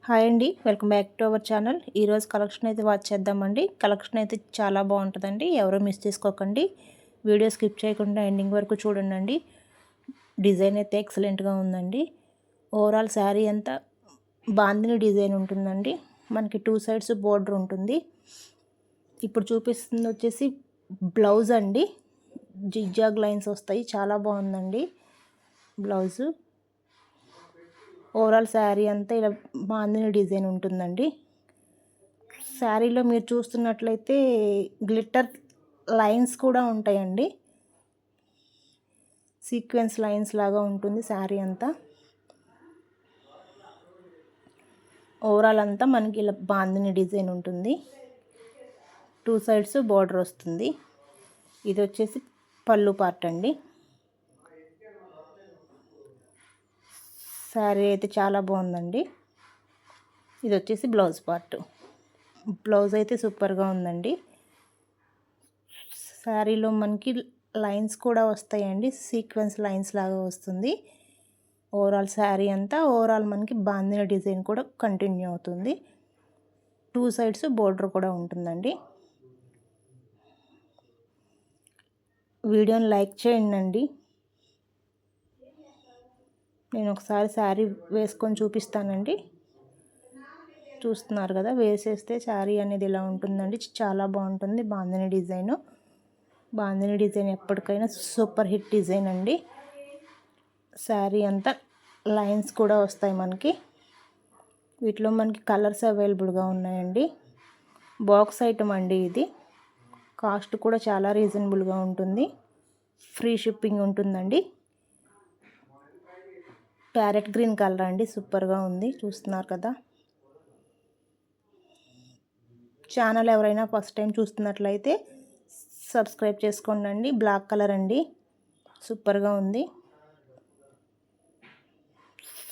Hi అండి, welcome back to our channel. ఈరోజు collection అయితే వాచ్ చేద్దామండి. కలెక్షన్ అయితే చాలా బాగుంటుందండి, ఎవరో మిస్ చేసుకోకండి. వీడియో స్కిప్ చేయకుండా ఎండింగ్ వరకు చూడండి. డిజైన్ అయితే ఎక్సలెంట్గా ఉందండి. ఓవరాల్ శారీ అంతా బాందిని డిజైన్ ఉంటుందండి. మనకి 2 సైడ్స్ బోర్డర్ ఉంటుంది. ఇప్పుడు చూపిస్తుంది వచ్చేసి బ్లౌజ్ అండి. జిగ్జాగ్ లైన్స్ వస్తాయి, చాలా బాగుందండి బ్లౌజు. ఓవరాల్ శారీ అంతా ఇలా బాందిని డిజైన్ ఉంటుందండి. శారీలో మీరు చూస్తున్నట్లయితే గ్లిట్టర్ లైన్స్ కూడా ఉంటాయండి. సీక్వెన్స్ లైన్స్ లాగా ఉంటుంది శారీ అంతా. ఓవరాల్ అంతా మనకి ఇలా బాందిని డిజైన్ ఉంటుంది. 2 సైడ్స్ బార్డర్ వస్తుంది. ఇది వచ్చేసి పళ్ళు పార్ట్ అండి. శారీ అయితే చాలా బాగుందండి. ఇది వచ్చేసి బ్లౌజ్ పార్ట్. బ్లౌజ్ అయితే సూపర్గా ఉందండి. శారీలో మనకి లైన్స్ కూడా వస్తాయండి, సీక్వెన్స్ లైన్స్ లాగా వస్తుంది. ఓవరాల్ శారీ అంతా మనకి బాందిని డిజైన్ కూడా కంటిన్యూ అవుతుంది. 2 సైడ్స్ బోర్డర్ కూడా ఉంటుందండి. వీడియోని లైక్ చేయండి. నేను ఒకసారి శారీ వేసుకొని చూపిస్తానండి. చూస్తున్నారు కదా, వేసేస్తే శారీ అనేది ఇలా ఉంటుందండి. చాలా బాగుంటుంది బాందిని డిజైన్. బాందిని డిజైన్ ఎప్పటికైనా సూపర్ హిట్ డిజైన్ అండి. శారీ అంతా లైన్స్ కూడా వస్తాయి మనకి. వీటిలో మనకి కలర్స్ అవైలబుల్గా ఉన్నాయండి. బాక్స్ ఐటమ్ అండి ఇది. కాస్ట్ కూడా చాలా రీజనబుల్గా ఉంటుంది. ఫ్రీ షిప్పింగ్ ఉంటుందండి. ప్యారెట్ గ్రీన్ కలర్ అండి, సూపర్గా ఉంది. చూస్తున్నారు కదా. ఛానల్ ఎవరైనా ఫస్ట్ టైం చూస్తున్నట్లయితే సబ్స్క్రైబ్ చేసుకోండి. బ్లాక్ కలర్ అండి, సూపర్గా ఉంది.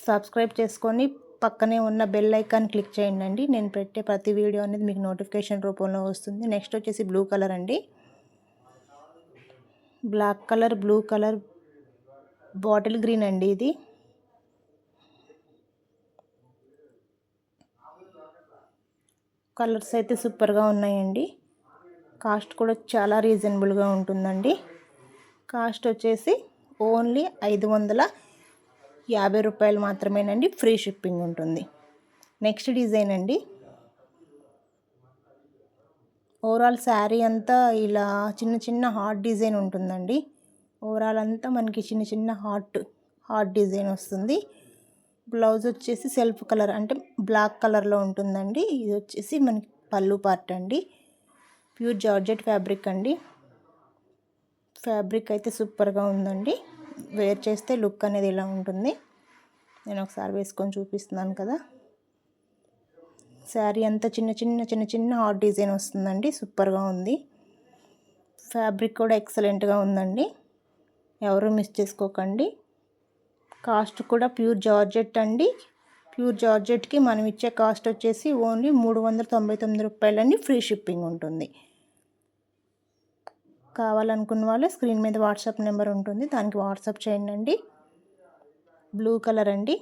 సబ్స్క్రైబ్ చేసుకొని పక్కనే ఉన్న బెల్ ఐకాన్ క్లిక్ చేయండి. నేను పెట్టే ప్రతి వీడియో అనేది మీకు నోటిఫికేషన్ రూపంలో వస్తుంది. నెక్స్ట్ వచ్చేసి బ్లూ కలర్ అండి. Black colour, blue colour, bottle green అండి. ఇది కలర్స్ అయితే సూపర్గా ఉన్నాయండి. కాస్ట్ కూడా చాలా రీజనబుల్గా ఉంటుందండి. కాస్ట్ వచ్చేసి ఓన్లీ 550 రూపాయలు మాత్రమేనండి. ఫ్రీ షిప్పింగ్ ఉంటుంది. నెక్స్ట్ డిజైన్ అండి. ఓవరాల్ శారీ అంతా ఇలా చిన్న చిన్న హార్ట్ డిజైన్ ఉంటుందండి. ఓవరాల్ అంతా మనకి చిన్న చిన్న హార్ట్ డిజైన్ వస్తుంది. బ్లౌజ్ వచ్చేసి సెల్ఫ్ కలర్ అంటే బ్లాక్ కలర్లో ఉంటుందండి. ఇది వచ్చేసి మనకి పళ్ళు పార్ట్ అండి. ప్యూర్ జార్జెట్ ఫ్యాబ్రిక్ అండి. ఫ్యాబ్రిక్ అయితే సూపర్గా ఉందండి. వేర్ చేస్తే లుక్ అనేది ఇలా ఉంటుంది. నేను ఒకసారి వేసుకొని చూపిస్తున్నాను కదా. శారీ అంతా చిన్న చిన్న హార్ట్ డిజైన్ వస్తుందండి. సూపర్గా ఉంది. ఫ్యాబ్రిక్ కూడా ఎక్సలెంట్గా ఉందండి, ఎవరు మిస్ చేసుకోకండి. కాస్ట్ కూడా ప్యూర్ జార్జెట్ అండి. ప్యూర్ జార్జెట్కి మనం ఇచ్చే కాస్ట్ వచ్చేసి ఓన్లీ 399 రూపాయలండి. ఫ్రీ షిప్పింగ్ ఉంటుంది. కావాలనుకున్న వాళ్ళు స్క్రీన్ మీద వాట్సాప్ నెంబర్ ఉంటుంది, దానికి వాట్సాప్ చేయండి. బ్లూ కలర్ అండి.